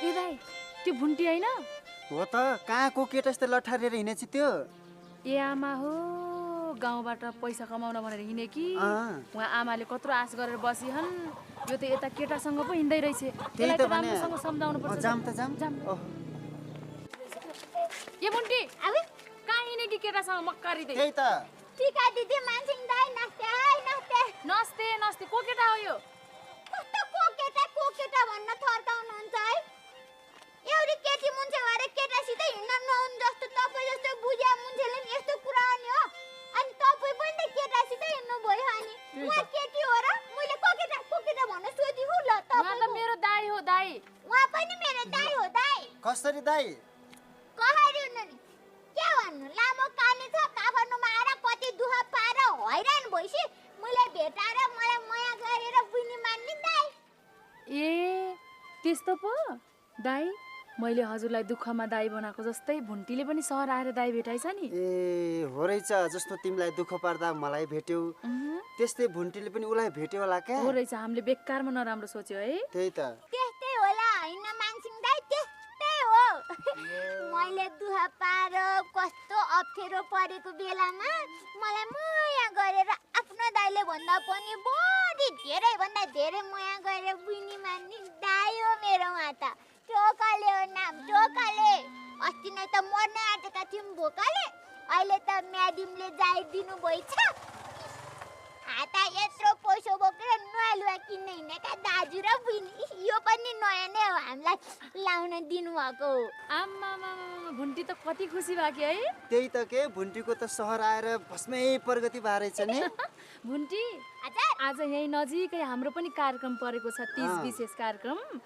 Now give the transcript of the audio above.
ए दाइ त्यो भुन्टी हैन हो त कहाँको केटा जस्तो लठारेर हिँडेछ त्यो ए आमा हो गाउँबाट पैसा कमाउन भनेर हिँडे कि उहाँ आमाले कत्रो आश गरेर बसिहन् यो त यता केटासँग पो हिँड्दै रहेछ त्यही त भने राम्रोसँग सम्झाउनु पर्छ जाम त जाम ए भुन्टी अबे कहाँ हिँडे कि केटासँग मक्कारिँदै त्यही त टिका दिदी मान्छे दाइ नस्ते हाय नस्ते नस्ते नस्ते को केटा हो यो कस्तो को केटा भन्न थर्काउनुहुन्छ है एउटी केटी मुन्छे भएर केटासित हिँड्न नहुन् जस्तो तपाईँ जस्तो बुझ्या मुन्छेले नि यस्तो कुरा नि हो अनि तपाईँ पनि त केटासित हिँड्नु भयो अनि उहाँ केटी हो र मैले को केटा भन्न सोधिहु ल उहाँ त मेरो दाइ हो दाइ उहाँ पनि मेरो दाइ हो दाइ कसरी दाइ कहरी हुनु नि के भन्नु लामो काने छ काफरमा आएर कति दुःख पाएर हैरान भइसी मैले भेटाएर मलाई माया गरेर बुनी मान्ने दाइ ए त्यस्तो पो दाइ मैले हजुरलाई दुःखमा दाइ बनाएको जस्तै भुन्टीले पनि सहर आएर दाइ भेटाइछ नि ए हो रहेछ जस्तो तिमीलाई दुःख पर्दा मलाई भेट्यौ त्यस्तै भुन्टीले पनि उलाई भेट्यो होला क्या हो रहेछ हामीले बेकारमा नराम्रो सोच्यो है त्यही त त्यस्तै होला हैन मान्छिङ दाइ त्यस्तै हो मैले दुःख पाएर कस्तो अप्ठ्यारो परेको बेलामा मलाई माया गरेर आफ्नो दाइले भन्दा पनि बढी धेरै भन्दा धेरै माया गरेर बुनी मान्ने दाइ हो मेरो उहाँ त टोकाले हो नाम टोकाले अस्ति नै त मर्न आँटेका थियौँ भोकाले अहिले त म्याडमले जाइदिनु भइछ हाता यत्रो पैसा बोकेर नयाँ लुगा किन्न हिँडेका दाजु र बुनी यो पनि नयाँ नै हो हामीलाई लाउन दिनुभएको हो आम्मा भुन्टी त कति खुसी भयो कि है त्यही त के भुन्टीको त सहर आएर भस्मै प्रगति भएछ नि भुन्टी हजुर आज यही नजिकै हाम्रो पनि कार्यक्रम परेको छ 30 विशेष कार्यक्रम